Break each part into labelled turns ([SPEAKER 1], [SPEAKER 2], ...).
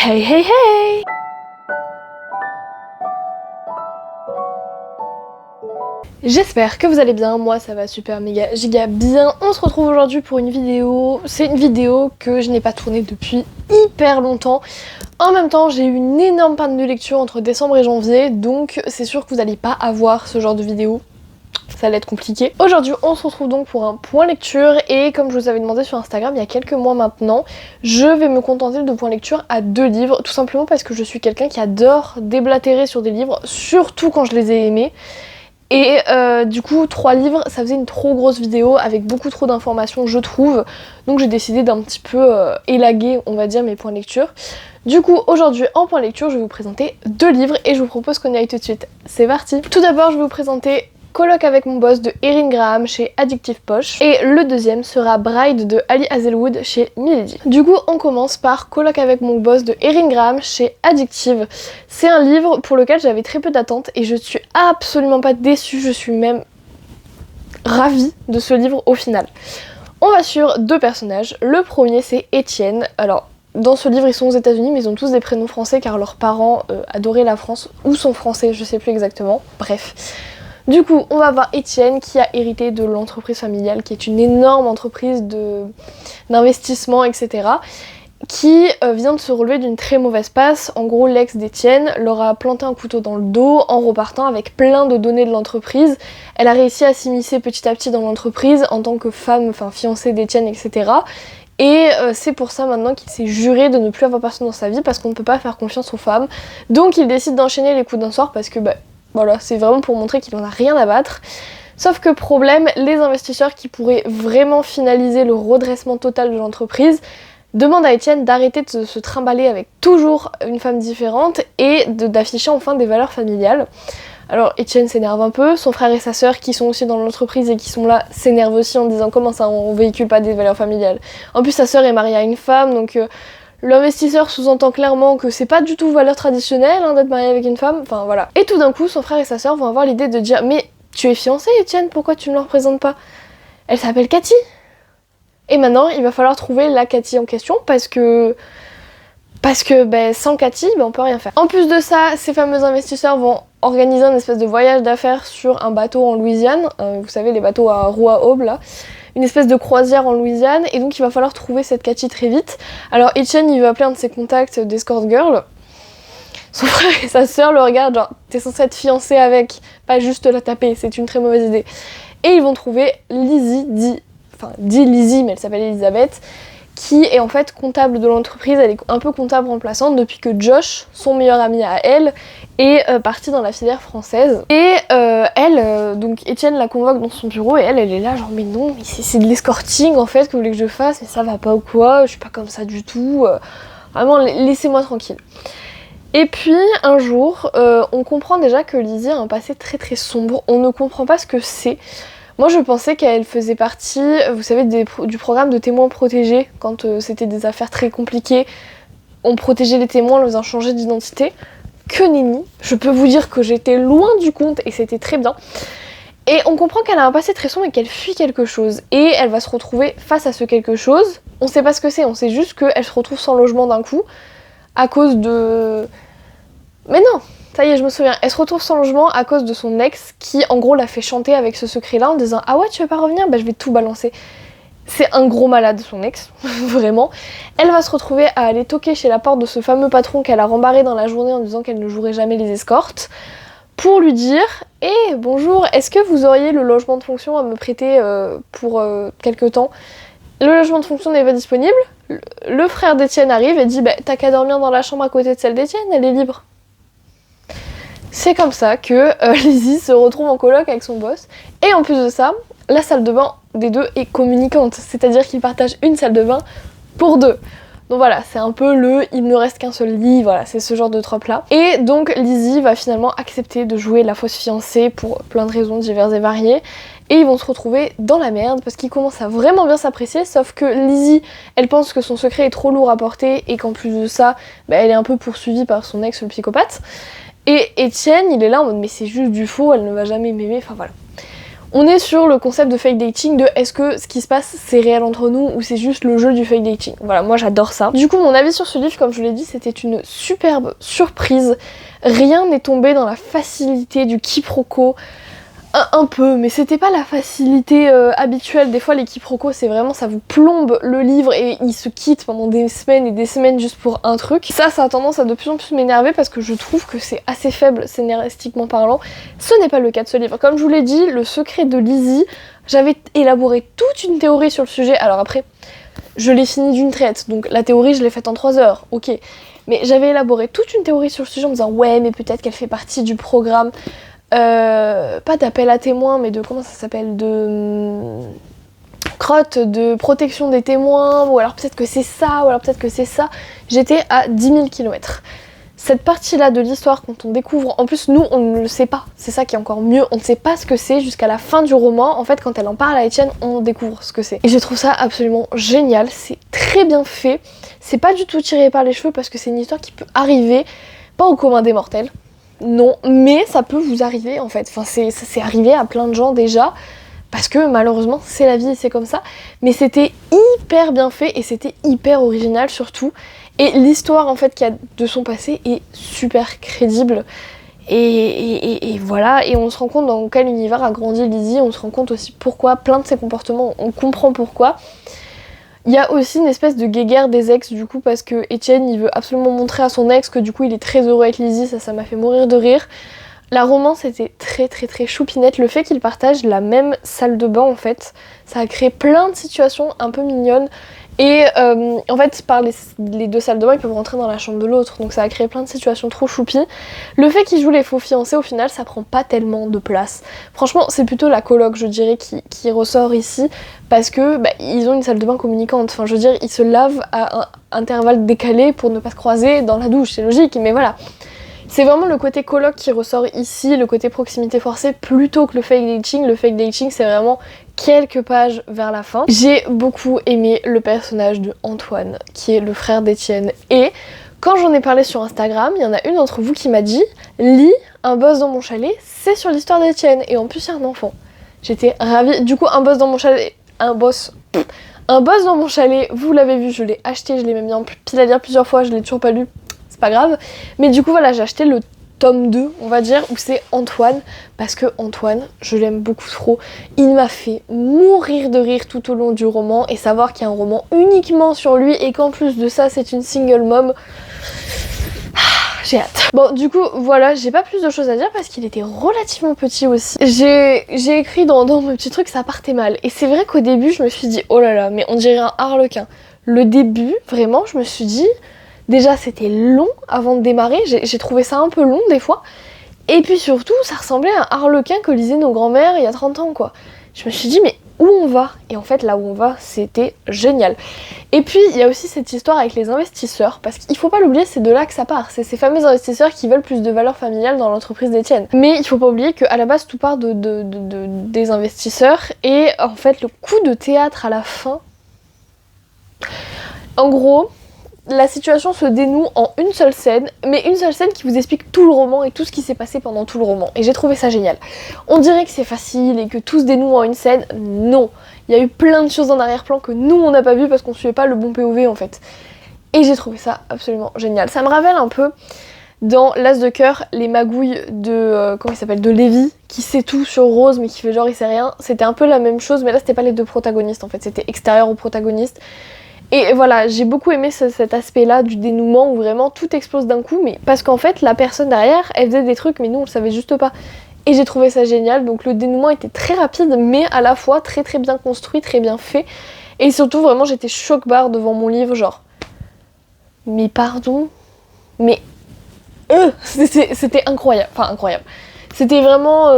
[SPEAKER 1] Hey hey hey! J'espère que vous allez bien, moi ça va super méga giga bien. On se retrouve aujourd'hui pour une vidéo, c'est une vidéo que je n'ai pas tournée depuis hyper longtemps. En même temps j'ai eu une énorme panne de lecture entre décembre et janvier, donc c'est sûr que vous n'allez pas avoir ce genre de vidéo. Ça allait être compliqué. Aujourd'hui on se retrouve donc pour un point lecture et comme je vous avais demandé sur Instagram il y a quelques mois maintenant, je vais me contenter de point lecture à 2 livres, tout simplement parce que je suis quelqu'un qui adore déblatérer sur des livres, surtout quand je les ai aimés. Et du coup 3 livres ça faisait une trop grosse vidéo avec beaucoup trop d'informations je trouve, donc j'ai décidé d'un petit peu élaguer on va dire mes points lecture. Du coup aujourd'hui en point lecture je vais vous présenter 2 livres et je vous propose qu'on y aille tout de suite. C'est parti. Tout d'abord je vais vous présenter Colloque avec mon boss de Erin Graham chez Addictive Poche et le deuxième sera Bride de Ali Hazelwood chez Milady. Du coup on commence par Colloque avec mon boss de Erin Graham chez Addictive. C'est un livre pour lequel j'avais très peu d'attentes et je suis absolument pas déçue, je suis même ravie de ce livre au final. On va sur 2 personnages, le premier c'est Étienne. Alors dans ce livre ils sont aux États-Unis mais ils ont tous des prénoms français car leurs parents adoraient la France ou sont français, je sais plus exactement, bref. Du coup, on va voir Étienne qui a hérité de l'entreprise familiale, qui est une énorme entreprise d'investissement, etc. Qui vient de se relever d'une très mauvaise passe. En gros, l'ex d'Étienne leur a planté un couteau dans le dos en repartant avec plein de données de l'entreprise. Elle a réussi à s'immiscer petit à petit dans l'entreprise en tant que femme, enfin fiancée d'Étienne, etc. Et c'est pour ça maintenant qu'il s'est juré de ne plus avoir personne dans sa vie parce qu'on ne peut pas faire confiance aux femmes. Donc il décide d'enchaîner les coups d'un soir parce que voilà, c'est vraiment pour montrer qu'il en a rien à battre. Sauf que problème, les investisseurs qui pourraient vraiment finaliser le redressement total de l'entreprise demandent à Étienne d'arrêter de se trimballer avec toujours une femme différente et d'afficher enfin des valeurs familiales. Alors Étienne s'énerve un peu, son frère et sa sœur qui sont aussi dans l'entreprise et qui sont là s'énervent aussi en disant comment ça on véhicule pas des valeurs familiales. En plus sa sœur est mariée à une femme donc l'investisseur sous-entend clairement que c'est pas du tout valeur traditionnelle d'être marié avec une femme, enfin voilà. Et tout d'un coup, son frère et sa sœur vont avoir l'idée de dire « Mais tu es fiancée Étienne, pourquoi tu ne le représentes pas ?» Elle s'appelle Cathy. Et maintenant, il va falloir trouver la Cathy en question parce que sans Cathy, on peut rien faire. En plus de ça, ces fameux investisseurs vont organiser un espèce de voyage d'affaires sur un bateau en Louisiane, vous savez les bateaux à roues à aubes là, une espèce de croisière en Louisiane, et donc il va falloir trouver cette Cathy très vite. Alors Étienne il veut appeler un de ses contacts d'escort girl, son frère et sa sœur le regardent genre t'es censée être fiancée avec, pas juste la taper, c'est une très mauvaise idée. Et ils vont trouver Lizzie, dit Lizzie mais elle s'appelle Elisabeth, qui est en fait comptable de l'entreprise, elle est un peu comptable remplaçante depuis que Josh, son meilleur ami à elle, est parti dans la filière française. Et donc Étienne la convoque dans son bureau et elle est là genre mais non, mais c'est de l'escorting en fait que vous voulez que je fasse, mais ça va pas ou quoi, je suis pas comme ça du tout, vraiment laissez-moi tranquille. Et puis un jour, on comprend déjà que Lizzie a un passé très très sombre, on ne comprend pas ce que c'est. Moi je pensais qu'elle faisait partie, vous savez, du programme de témoins protégés, quand c'était des affaires très compliquées, on protégeait les témoins en leur faisant changer d'identité. Que nenni, je peux vous dire que j'étais loin du compte et c'était très bien. Et on comprend qu'elle a un passé très sombre et qu'elle fuit quelque chose. Et elle va se retrouver face à ce quelque chose, on sait pas ce que c'est, on sait juste qu'elle se retrouve sans logement d'un coup, à cause de... Mais non, ça y est, je me souviens, elle se retrouve sans logement à cause de son ex qui en gros l'a fait chanter avec ce secret là en disant ah ouais tu veux pas revenir, je vais tout balancer. C'est un gros malade son ex, vraiment. Elle va se retrouver à aller toquer chez la porte de ce fameux patron qu'elle a rembarré dans la journée en disant qu'elle ne jouerait jamais les escortes pour lui dire eh bonjour, est-ce que vous auriez le logement de fonction à me prêter pour quelque temps. Le logement de fonction n'est pas disponible, le frère d'Étienne arrive et dit t'as qu'à dormir dans la chambre à côté de celle d'Étienne, elle est libre. C'est comme ça que Lizzie se retrouve en coloc avec son boss. Et en plus de ça, la salle de bain des deux est communicante. C'est-à-dire qu'ils partagent une salle de bain pour 2. Donc voilà, c'est un peu il ne reste qu'un seul lit, voilà, c'est ce genre de trope là. Et donc Lizzie va finalement accepter de jouer la fausse fiancée pour plein de raisons diverses et variées. Et ils vont se retrouver dans la merde parce qu'ils commencent à vraiment bien s'apprécier, sauf que Lizzie, elle pense que son secret est trop lourd à porter et qu'en plus de ça, elle est un peu poursuivie par son ex le psychopathe. Et Étienne, il est là en mode mais c'est juste du faux, elle ne va jamais m'aimer, enfin voilà. On est sur le concept de fake dating, de est-ce que ce qui se passe c'est réel entre nous ou c'est juste le jeu du fake dating. Voilà, moi j'adore ça. Du coup mon avis sur ce livre, comme je vous l'ai dit, c'était une superbe surprise. Rien n'est tombé dans la facilité du quiproquo. Un peu, mais c'était pas la facilité habituelle. Des fois les quiproquos c'est vraiment, ça vous plombe le livre et il se quitte pendant des semaines et des semaines juste pour un truc. Ça a tendance à de plus en plus m'énerver parce que je trouve que c'est assez faible scénaristiquement parlant. Ce n'est pas le cas de ce livre. Comme je vous l'ai dit, Le secret de Lizzie, j'avais élaboré toute une théorie sur le sujet. Alors après, je l'ai fini d'une traite, donc la théorie je l'ai faite en 3 heures, ok. Mais j'avais élaboré toute une théorie sur le sujet en me disant ouais mais peut-être qu'elle fait partie du programme pas d'appel à témoins, mais de, comment ça s'appelle, de crotte, de protection des témoins, ou alors peut-être que c'est ça, ou alors peut-être que c'est ça. J'étais à 10 000 km. Cette partie-là de l'histoire, quand on découvre, en plus nous on ne le sait pas, c'est ça qui est encore mieux, on ne sait pas ce que c'est jusqu'à la fin du roman. En fait quand elle en parle à Étienne, on découvre ce que c'est. Et je trouve ça absolument génial, c'est très bien fait, c'est pas du tout tiré par les cheveux parce que c'est une histoire qui peut arriver, pas au commun des mortels, non, mais ça peut vous arriver en fait, enfin c'est arrivé à plein de gens déjà, parce que malheureusement c'est la vie, c'est comme ça, mais c'était hyper bien fait et c'était hyper original surtout, et l'histoire en fait qu'il y a de son passé est super crédible, et voilà, et on se rend compte dans quel univers a grandi Lizzie, on se rend compte aussi pourquoi, plein de ses comportements, on comprend pourquoi. Il y a aussi une espèce de guéguerre des ex du coup parce que Étienne il veut absolument montrer à son ex que du coup il est très heureux avec Lizzie, ça m'a fait mourir de rire. La romance était très choupinette, le fait qu'ils partagent la même salle de bain en fait, ça a créé plein de situations un peu mignonnes et en fait par les 2 salles de bain ils peuvent rentrer dans la chambre de l'autre, donc ça a créé plein de situations trop choupies. Le fait qu'ils jouent les faux fiancés au final ça prend pas tellement de place, franchement c'est plutôt la coloc je dirais qui ressort ici parce que ils ont une salle de bain communicante, enfin je veux dire ils se lavent à un intervalle décalé pour ne pas se croiser dans la douche, c'est logique, mais voilà. C'est vraiment le côté coloc qui ressort ici, le côté proximité forcée, plutôt que le fake dating. Le fake dating, c'est vraiment quelques pages vers la fin. J'ai beaucoup aimé le personnage de Antoine, qui est le frère d'Étienne. Et quand j'en ai parlé sur Instagram, il y en a une d'entre vous qui m'a dit « Lis Un boss dans mon chalet, c'est sur l'histoire d'Étienne. » Et en plus, il y a un enfant. J'étais ravie. Du coup, Un boss dans mon chalet... Un boss dans mon chalet, vous l'avez vu, je l'ai acheté, je l'ai même mis en pile à lire plusieurs fois, je l'ai toujours pas lu. Pas grave, mais du coup voilà j'ai acheté le tome 2 on va dire où c'est Antoine parce que Antoine je l'aime beaucoup trop, il m'a fait mourir de rire tout au long du roman et savoir qu'il y a un roman uniquement sur lui et qu'en plus de ça c'est une single mom, j'ai hâte. Bon du coup voilà, j'ai pas plus de choses à dire parce qu'il était relativement petit aussi. J'ai écrit dans mon petit truc ça partait mal et c'est vrai qu'au début je me suis dit oh là là mais on dirait un harlequin. Le début vraiment je me suis dit déjà c'était long avant de démarrer, j'ai trouvé ça un peu long des fois. Et puis surtout ça ressemblait à un harlequin que lisaient nos grands-mères il y a 30 ans quoi. Je me suis dit mais où on va? Et en fait là où on va c'était génial. Et puis il y a aussi cette histoire avec les investisseurs, parce qu'il faut pas l'oublier, c'est de là que ça part. C'est ces fameux investisseurs qui veulent plus de valeur familiale dans l'entreprise d'Étienne. Mais il faut pas oublier qu'à la base tout part des investisseurs et en fait le coup de théâtre à la fin... En gros... La situation se dénoue en une seule scène, mais une seule scène qui vous explique tout le roman et tout ce qui s'est passé pendant tout le roman. Et j'ai trouvé ça génial. On dirait que c'est facile et que tout se dénoue en une scène. Non, il y a eu plein de choses en arrière-plan que nous on n'a pas vu parce qu'on suivait pas le bon POV en fait. Et j'ai trouvé ça absolument génial. Ça me rappelle un peu dans L'As de cœur les magouilles de comment il s'appelle, de Lévi qui sait tout sur Rose mais qui fait genre il sait rien. C'était un peu la même chose, mais là c'était pas les 2 protagonistes en fait, c'était extérieur aux protagonistes. Et voilà, j'ai beaucoup aimé cet aspect-là du dénouement où vraiment tout explose d'un coup, mais parce qu'en fait la personne derrière, elle faisait des trucs mais nous on le savait juste pas. Et j'ai trouvé ça génial, donc le dénouement était très rapide mais à la fois très bien construit, très bien fait. Et surtout vraiment j'étais choc-barre devant mon livre, genre... Mais pardon? Mais... c'était incroyable, enfin incroyable. C'était vraiment...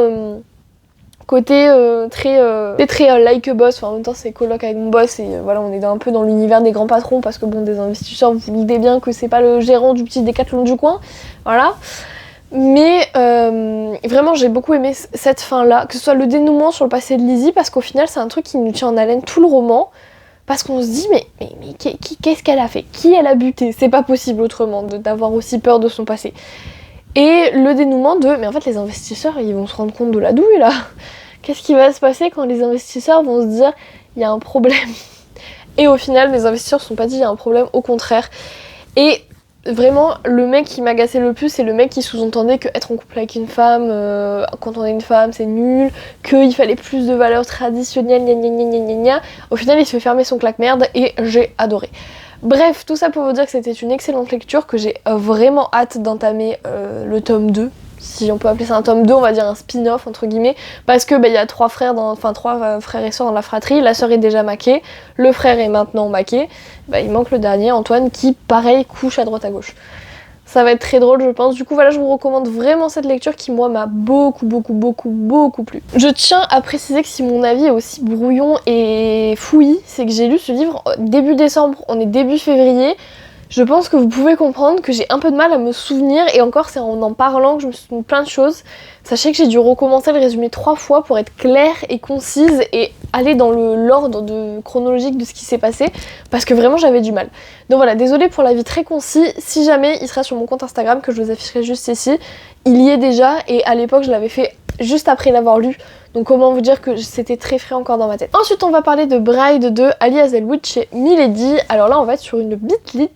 [SPEAKER 1] côté très like a boss, enfin en même temps c'est coloc avec mon boss et voilà on est un peu dans l'univers des grands patrons parce que bon des investisseurs vous vous doutez bien que c'est pas le gérant du petit Décathlon du coin, voilà. Mais vraiment j'ai beaucoup aimé cette fin là, que ce soit le dénouement sur le passé de Lizzie parce qu'au final c'est un truc qui nous tient en haleine tout le roman. Parce qu'on se dit mais qu'est-ce qu'elle a fait? Qui elle a buté? C'est pas possible autrement d'avoir aussi peur de son passé. Et le dénouement de mais en fait les investisseurs ils vont se rendre compte de la douille là, qu'est-ce qui va se passer quand les investisseurs vont se dire il y a un problème. Et au final, les investisseurs se sont pas dit il y a un problème, au contraire. Et vraiment, le mec qui m'agaçait le plus, c'est le mec qui sous-entendait que être en couple avec une femme, quand on est une femme, c'est nul, qu'il fallait plus de valeurs traditionnelles, gna gna gna gna gna gna. Au final, il se fait fermer son claque-merde et j'ai adoré. Bref, tout ça pour vous dire que c'était une excellente lecture, que j'ai vraiment hâte d'entamer le tome 2. Si on peut appeler ça un tome 2, on va dire un spin-off entre guillemets, parce que y a trois frères et sœurs dans la fratrie, la sœur est déjà maquée, le frère est maintenant maqué, il manque le dernier, Antoine, qui pareil couche à droite à gauche. Ça va être très drôle je pense, du coup voilà, je vous recommande vraiment cette lecture qui moi m'a beaucoup plu. Je tiens à préciser que si mon avis est aussi brouillon et fouillis, c'est que j'ai lu ce livre début décembre, on est début février. Je pense que vous pouvez comprendre que j'ai un peu de mal à me souvenir, et encore c'est en parlant que je me souviens de plein de choses. Sachez que j'ai dû recommencer le résumé 3 fois pour être claire et concise et aller dans l'ordre chronologique de ce qui s'est passé, parce que vraiment j'avais du mal. Donc voilà, désolée pour l'avis très concis, si jamais il sera sur mon compte Instagram que je vous afficherai juste ici, il y est déjà, et à l'époque je l'avais fait juste après l'avoir lu. Donc comment vous dire que c'était très frais encore dans ma tête. Ensuite on va parler de Bride de Ali Hazelwood chez Milady. Alors là on va être sur une bit-lit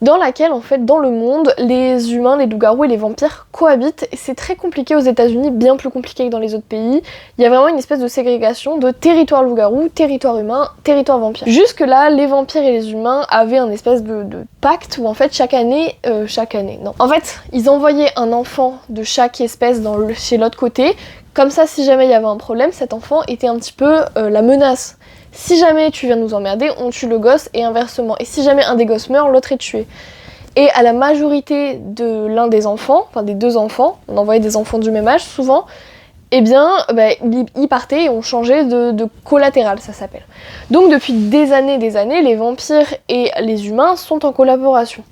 [SPEAKER 1] dans laquelle en fait dans le monde les humains, les loups-garous et les vampires cohabitent. C'est très compliqué aux États-Unis, bien plus compliqué que dans les autres pays. Il y a vraiment une espèce de ségrégation de territoire loup-garou, territoire humain, territoire vampire. Jusque là les vampires et les humains avaient un espèce de pacte où en fait chaque année, non. En fait ils envoyaient un enfant de chaque espèce chez l'autre côté. Comme ça, si jamais il y avait un problème, cet enfant était un petit peu la menace. Si jamais tu viens nous emmerder, on tue le gosse et inversement. Et si jamais un des gosses meurt, l'autre est tué. Et à la majorité de l'un des enfants, enfin des deux enfants, on envoyait des enfants du même âge souvent, eh bien, ils partaient et on changeait de collatéral, ça s'appelle. Donc depuis des années, les vampires et les humains sont en collaboration.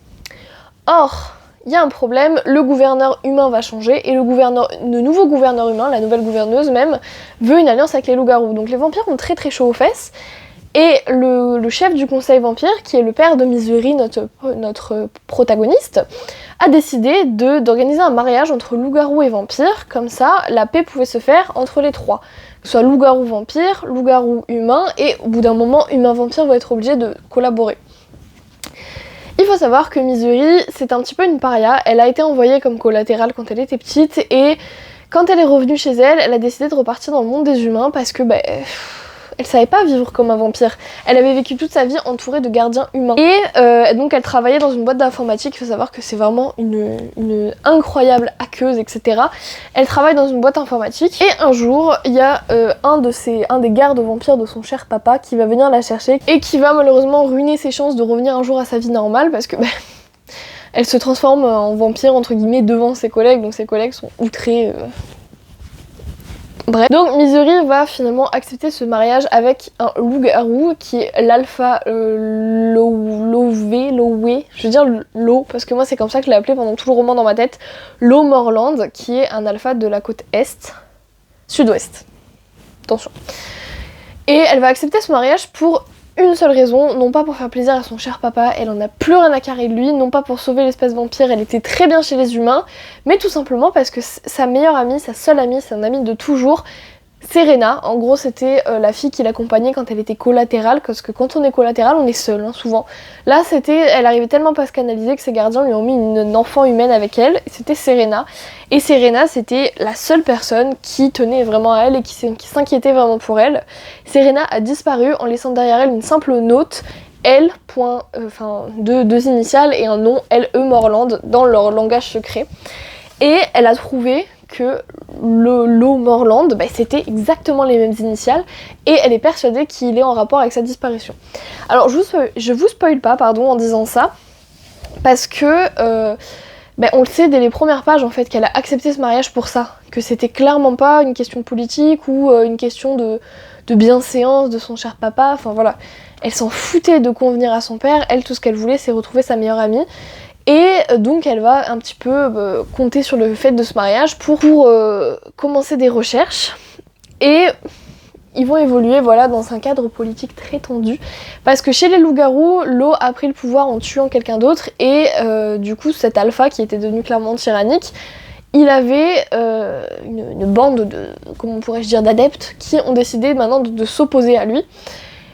[SPEAKER 1] Or, il y a un problème, le gouverneur humain va changer et le nouveau gouverneur humain, la nouvelle gouverneuse même, veut une alliance avec les loups-garous. Donc les vampires ont très chaud aux fesses et le chef du conseil vampire, qui est le père de Misery, notre protagoniste, a décidé d'organiser un mariage entre loups-garous et vampires, comme ça la paix pouvait se faire entre les trois. Que ce soit loup-garou vampire, loup-garou humain, et au bout d'un moment, humain-vampire vont être obligés de collaborer. Il faut savoir que Misery, c'est un petit peu une paria, elle a été envoyée comme collatérale quand elle était petite, et quand elle est revenue chez elle, elle a décidé de repartir dans le monde des humains parce que elle savait pas vivre comme un vampire. Elle avait vécu toute sa vie entourée de gardiens humains. Et donc elle travaillait dans une boîte d'informatique, il faut savoir que c'est vraiment une incroyable hackeuse, etc. Elle travaille dans une boîte informatique et un jour, il y a un des gardes vampires de son cher papa qui va venir la chercher et qui va malheureusement ruiner ses chances de revenir un jour à sa vie normale parce que elle se transforme en vampire entre guillemets devant ses collègues, donc ses collègues sont outrés. Bref. Donc Misery va finalement accepter ce mariage avec un loup-garou qui est l'alpha Lowe, je veux dire Lowe parce que moi c'est comme ça que je l'ai appelé pendant tout le roman dans ma tête, Lowe Morland, qui est un alpha de la côte sud-ouest. Attention. Et elle va accepter ce mariage pour une seule raison, non pas pour faire plaisir à son cher papa, elle en a plus rien à carrer de lui, non pas pour sauver l'espèce vampire, elle était très bien chez les humains, mais tout simplement parce que sa meilleure amie, sa seule amie, c'est un ami de toujours, Serena. En gros c'était la fille qui l'accompagnait quand elle était collatérale, parce que quand on est collatéral on est seul souvent. Là elle arrivait tellement pas à se canaliser que ses gardiens lui ont mis une enfant humaine avec elle, c'était Serena. Et Serena c'était la seule personne qui tenait vraiment à elle et qui s'inquiétait vraiment pour elle. Serena a disparu en laissant derrière elle une simple note, L. Deux initiales et un nom, L.E. Morland, dans leur langage secret. Et elle a trouvé que Lowe Morland, c'était exactement les mêmes initiales et elle est persuadée qu'il est en rapport avec sa disparition. Alors je vous spoil pas en disant ça parce que on le sait dès les premières pages en fait qu'elle a accepté ce mariage pour ça, que c'était clairement pas une question politique ou une question de bienséance de son cher papa, enfin voilà. Elle s'en foutait de convenir à son père, elle tout ce qu'elle voulait c'est retrouver sa meilleure amie. Et donc elle va un petit peu compter sur le fait de ce mariage pour commencer des recherches. Et ils vont évoluer dans un cadre politique très tendu. Parce que chez les loups-garous, Lowe a pris le pouvoir en tuant quelqu'un d'autre. Et du coup cet alpha qui était devenu clairement tyrannique, il avait une bande de, comment pourrais-je dire, d'adeptes qui ont décidé maintenant de s'opposer à lui.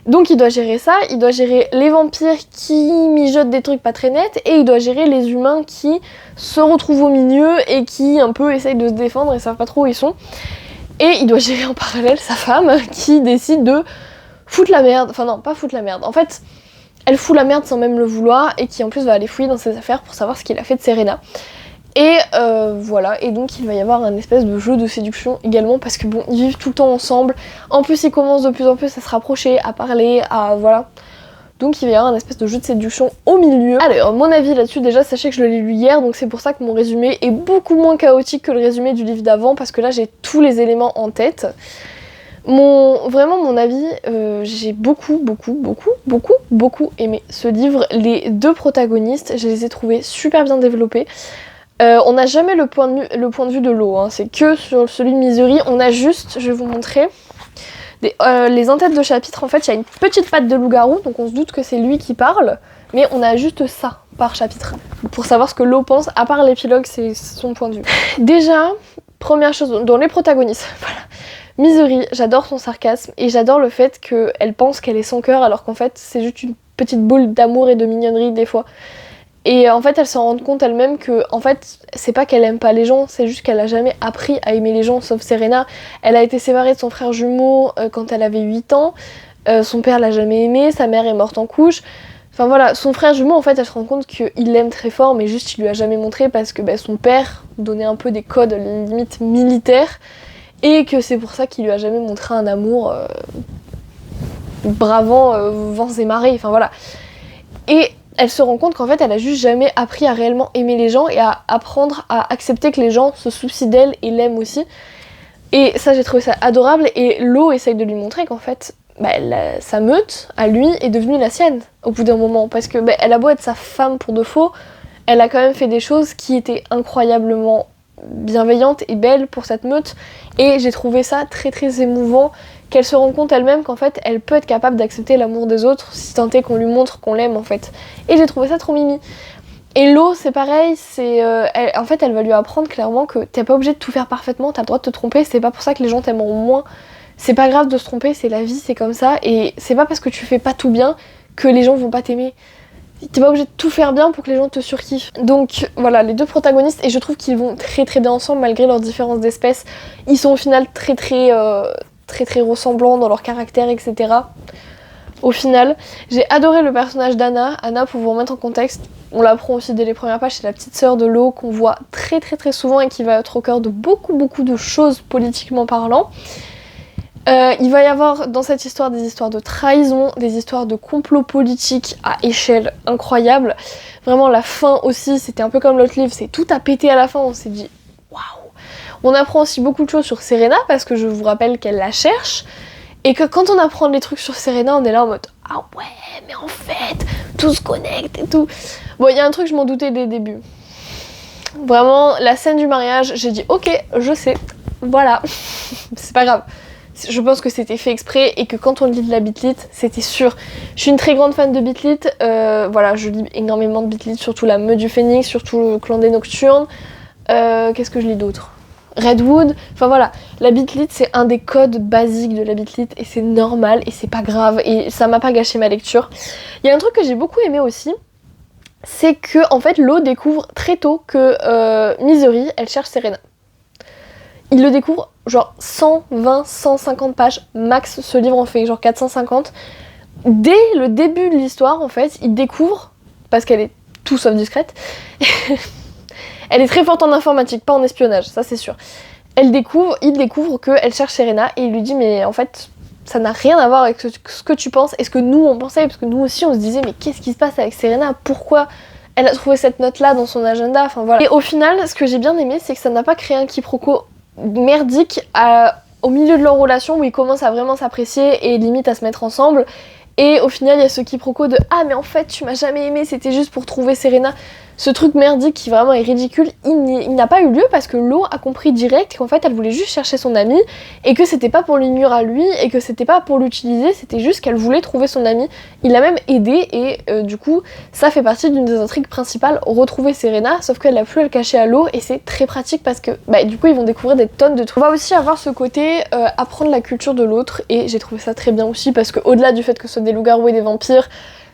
[SPEAKER 1] Donc il doit gérer ça, il doit gérer les vampires qui mijotent des trucs pas très nets, et il doit gérer les humains qui se retrouvent au milieu et qui un peu essayent de se défendre et savent pas trop où ils sont. Et il doit gérer en parallèle sa femme qui décide de foutre la merde, enfin non, pas foutre la merde, en fait elle fout la merde sans même le vouloir, et qui en plus va aller fouiller dans ses affaires pour savoir ce qu'il a fait de Serena. Et voilà, et donc il va y avoir un espèce de jeu de séduction également, parce que bon, ils vivent tout le temps ensemble, en plus ils commencent de plus en plus à se rapprocher, à parler, à voilà. Donc il va y avoir un espèce de jeu de séduction au milieu. Alors mon avis là-dessus, déjà sachez que je l'ai lu hier, donc c'est pour ça que mon résumé est beaucoup moins chaotique que le résumé du livre d'avant, parce que là j'ai tous les éléments en tête. Vraiment mon avis, j'ai beaucoup aimé ce livre. Les deux protagonistes, je les ai trouvés super bien développés. On n'a jamais le point de vue de Lo, hein. C'est que sur celui de Misery. On a juste, je vais vous montrer, les en-têtes de chapitre. En fait, il y a une petite patte de loup-garou, donc on se doute que c'est lui qui parle, mais on a juste ça par chapitre, pour savoir ce que Lo pense, à part l'épilogue, c'est son point de vue. Déjà, première chose, dans les protagonistes, voilà. Misery, j'adore son sarcasme, et j'adore le fait qu'elle pense qu'elle est sans cœur, alors qu'en fait, c'est juste une petite boule d'amour et de mignonnerie des fois. Et en fait, elle s'en rend compte elle-même que, en fait, c'est pas qu'elle aime pas les gens, c'est juste qu'elle a jamais appris à aimer les gens, sauf Serena. Elle a été séparée de son frère jumeau quand elle avait 8 ans, son père l'a jamais aimée, sa mère est morte en couche. Enfin voilà, son frère jumeau, en fait, elle se rend compte qu'il l'aime très fort, mais juste il lui a jamais montré parce que son père donnait un peu des codes limite militaires, et que c'est pour ça qu'il lui a jamais montré un amour bravant vents et marées, enfin voilà. Et elle se rend compte qu'en fait elle a juste jamais appris à réellement aimer les gens et à apprendre à accepter que les gens se soucient d'elle et l'aiment aussi. Et ça, j'ai trouvé ça adorable, et Lo essaye de lui montrer qu'en fait sa meute à lui est devenue la sienne au bout d'un moment, parce que elle a beau être sa femme pour de faux, elle a quand même fait des choses qui étaient incroyablement bienveillantes et belles pour cette meute, et j'ai trouvé ça très très émouvant qu'elle se rende compte elle-même qu'en fait elle peut être capable d'accepter l'amour des autres si tant est qu'on lui montre qu'on l'aime en fait. Et j'ai trouvé ça trop mimi. Et Lo, c'est pareil, en fait elle va lui apprendre clairement que t'es pas obligé de tout faire parfaitement, t'as le droit de te tromper, c'est pas pour ça que les gens t'aimeront moins, c'est pas grave de se tromper, c'est la vie, c'est comme ça, et c'est pas parce que tu fais pas tout bien que les gens vont pas t'aimer. T'es pas obligé de tout faire bien pour que les gens te surkiffent. Donc voilà, les deux protagonistes, et je trouve qu'ils vont très très bien ensemble malgré leurs différences d'espèces. Ils sont au final très ressemblants dans leur caractère, etc. Au final, j'ai adoré le personnage d'Anna. Anna, pour vous remettre en contexte, on l'apprend aussi dès les premières pages, c'est la petite sœur de Lo qu'on voit très souvent et qui va être au cœur de beaucoup de choses politiquement parlant. Il va y avoir dans cette histoire des histoires de trahison, des histoires de complot politique à échelle incroyable. Vraiment la fin aussi, c'était un peu comme l'autre livre, c'est tout a pété à la fin, on s'est dit waouh. On apprend aussi beaucoup de choses sur Serena, parce que je vous rappelle qu'elle la cherche, et que quand on apprend des trucs sur Serena, on est là en mode ah ouais, mais en fait, tout se connecte et tout. Bon, il y a un truc, je m'en doutais dès le début. Vraiment, la scène du mariage, j'ai dit ok, je sais, voilà, c'est pas grave. Je pense que c'était fait exprès, et que quand on lit de la Beat-Lit, c'était sûr. Je suis une très grande fan de Beat-Lit, voilà, je lis énormément de Beat-Lit, surtout la Meute du Phénix, surtout le Clan des Nocturnes. Qu'est-ce que je lis d'autre ? Redwood, enfin voilà, la Beat-Lit c'est un des codes basiques de la Beat-Lit, et c'est normal, et c'est pas grave, et ça m'a pas gâché ma lecture. Il y a un truc que j'ai beaucoup aimé aussi, c'est que en fait Lo découvre très tôt que Misery, elle cherche Serena. Il le découvre genre 120, 150 pages max, ce livre en fait genre 450. Dès le début de l'histoire en fait, il découvre, parce qu'elle est tout sauf discrète, elle est très forte en informatique, pas en espionnage, ça c'est sûr. Il découvre qu'elle cherche Serena, et il lui dit mais en fait ça n'a rien à voir avec ce que tu penses et ce que nous on pensait, parce que nous aussi on se disait mais qu'est-ce qui se passe avec Serena, pourquoi elle a trouvé cette note là dans son agenda, enfin voilà. Et au final ce que j'ai bien aimé, c'est que ça n'a pas créé un quiproquo merdique au milieu de leur relation, où ils commencent à vraiment s'apprécier et limite à se mettre ensemble, et au final il y a ce quiproquo de ah mais en fait tu m'as jamais aimé, c'était juste pour trouver Serena. ce truc merdique qui vraiment est ridicule, il n'a pas eu lieu parce que Lo a compris direct qu'en fait elle voulait juste chercher son ami et que c'était pas pour lui nuire à lui et que c'était pas pour l'utiliser, c'était juste qu'elle voulait trouver son ami. Il l'a même aidé et du coup ça fait partie d'une des intrigues principales, retrouver Serena, sauf qu'elle a pu le cacher à Lo et c'est très pratique parce que du coup ils vont découvrir des tonnes de trucs. On va aussi avoir ce côté apprendre la culture de l'autre et j'ai trouvé ça très bien aussi parce que au-delà du fait que ce soit des loups-garous et des vampires,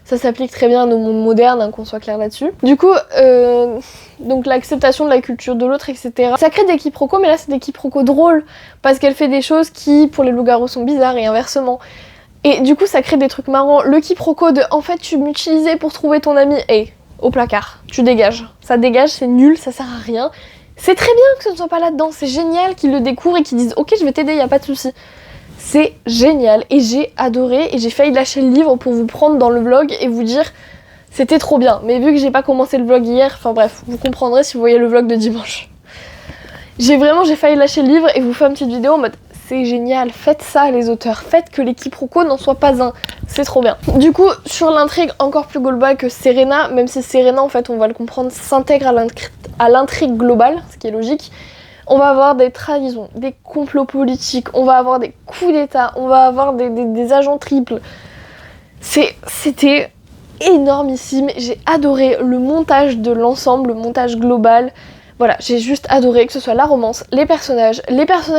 [SPEAKER 1] ça s'applique très bien à nos mondes modernes, hein, qu'on soit clair là-dessus. Du coup, donc l'acceptation de la culture de l'autre, etc. Ça crée des quiproquos, mais là c'est des quiproquos drôles, parce qu'elle fait des choses qui, pour les loups-garous, sont bizarres et inversement. Et du coup, ça crée des trucs marrants. Le quiproquo de « en fait, tu m'utilisais pour trouver ton ami », au placard, tu dégages. Ça dégage, c'est nul, ça sert à rien. C'est très bien que ce ne soit pas là-dedans, c'est génial qu'ils le découvrent et qu'ils disent « ok, je vais t'aider, y a pas de souci ». C'est génial et j'ai adoré et j'ai failli lâcher le livre pour vous prendre dans le vlog et vous dire c'était trop bien. Mais vu que j'ai pas commencé le vlog hier, enfin bref, vous comprendrez si vous voyez le vlog de dimanche. J'ai failli lâcher le livre et vous faire une petite vidéo en mode c'est génial, faites ça les auteurs, faites que les quiproquos n'en soient pas un, c'est trop bien. Du coup, sur l'intrigue encore plus globale que Serena, même si Serena en fait on va le comprendre s'intègre à l'intrigue globale, ce qui est logique, on va avoir des trahisons, des complots politiques, on va avoir des coups d'état, on va avoir des agents triples. C'était énormissime, j'ai adoré le montage de l'ensemble, le montage global. Voilà, j'ai juste adoré que ce soit la romance, les personnages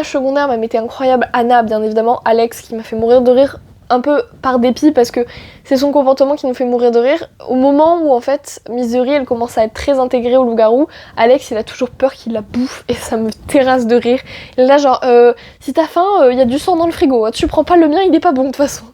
[SPEAKER 1] secondaires même étaient incroyables. Anna, bien évidemment, Alex qui m'a fait mourir de rire, un peu par dépit parce que c'est son comportement qui nous fait mourir de rire. Au moment où en fait Misery elle commence à être très intégrée au loup-garou, Alex il a toujours peur qu'il la bouffe et ça me terrasse de rire. Et là genre si t'as faim, y a du sang dans le frigo, hein. Tu prends pas le mien, il est pas bon de toute façon.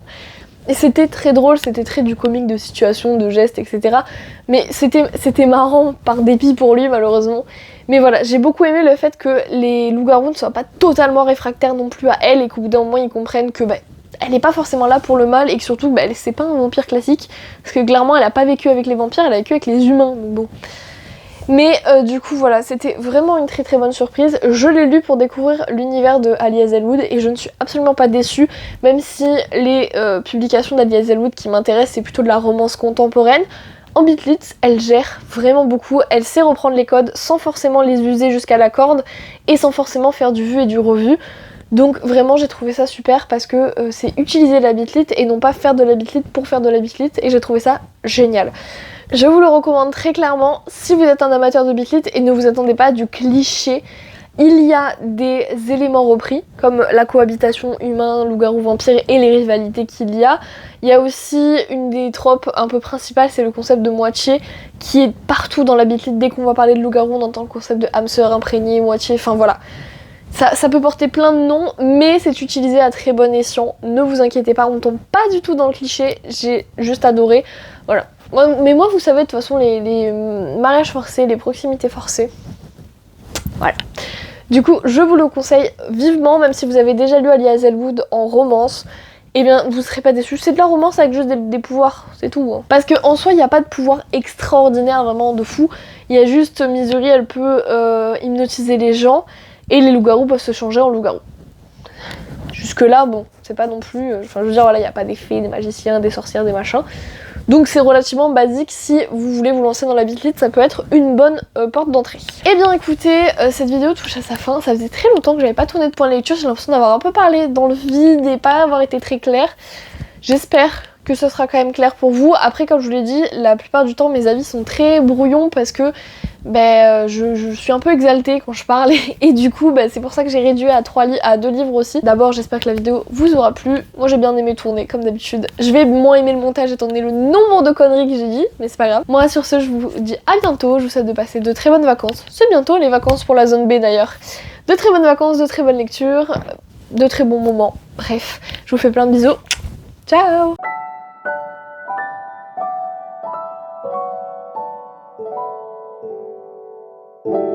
[SPEAKER 1] Et c'était très drôle, c'était très du comique de situation, de gestes, etc. Mais c'était marrant par dépit pour lui malheureusement. Mais voilà, j'ai beaucoup aimé le fait que les loups-garous ne soient pas totalement réfractaires non plus à elle et qu'au bout d'un moment ils comprennent que elle n'est pas forcément là pour le mal et que surtout c'est pas un vampire classique parce que clairement elle a pas vécu avec les vampires, elle a vécu avec les humains, donc bon. Mais du coup voilà, c'était vraiment une très très bonne surprise. Je l'ai lu pour découvrir l'univers de Ali Hazelwood et je ne suis absolument pas déçue, même si les publications d'Ali Hazelwood qui m'intéressent c'est plutôt de la romance contemporaine. En Bitlitz, elle gère vraiment beaucoup, elle sait reprendre les codes sans forcément les user jusqu'à la corde et sans forcément faire du vu et du revu. Donc vraiment j'ai trouvé ça super parce que c'est utiliser la bitlit et non pas faire de la bitlit pour faire de la bitlit et j'ai trouvé ça génial. Je vous le recommande très clairement si vous êtes un amateur de bitlit et ne vous attendez pas à du cliché. Il y a des éléments repris comme la cohabitation humain, loup-garou, vampire et les rivalités qu'il y a. Il y a aussi une des tropes un peu principales, c'est le concept de moitié qui est partout dans la bitlit. Dès qu'on va parler de loup-garou on entend le concept de âme sœur, imprégné, moitié, enfin voilà. Ça peut porter plein de noms, mais c'est utilisé à très bon escient. Ne vous inquiétez pas, on tombe pas du tout dans le cliché. J'ai juste adoré. Voilà. Mais moi, vous savez, de toute façon, les mariages forcés, les proximités forcées. Voilà. Du coup, je vous le conseille vivement, même si vous avez déjà lu Ali Hazelwood en romance. Eh bien, vous serez pas déçus. C'est de la romance avec juste des pouvoirs, c'est tout. Hein. Parce qu'en soi, il n'y a pas de pouvoir extraordinaire, vraiment de fou. Il y a juste Misery, elle peut hypnotiser les gens. Et les loups-garous peuvent se changer en loups-garous. Jusque là, bon, c'est pas non plus... Enfin, je veux dire, voilà, il n'y a pas des fées, des magiciens, des sorcières, des machins. Donc c'est relativement basique si vous voulez vous lancer dans la bitlit, ça peut être une bonne porte d'entrée. Et bien écoutez, cette vidéo touche à sa fin. Ça faisait très longtemps que j'avais pas tourné de point de lecture. J'ai l'impression d'avoir un peu parlé dans le vide et pas avoir été très claire. J'espère que ce sera quand même clair pour vous. Après, comme je vous l'ai dit, la plupart du temps, mes avis sont très brouillons parce que je suis un peu exaltée quand je parle et du coup c'est pour ça que j'ai réduit à 2 livres aussi. D'abord j'espère que la vidéo vous aura plu, moi j'ai bien aimé tourner comme d'habitude. Je vais moins aimer le montage étant donné le nombre de conneries que j'ai dit, mais c'est pas grave. Moi sur ce je vous dis à bientôt, je vous souhaite de passer de très bonnes vacances. C'est bientôt les vacances pour la zone B d'ailleurs. De très bonnes vacances, de très bonnes lectures, de très bons moments. Bref, je vous fais plein de bisous. Ciao!
[SPEAKER 2] You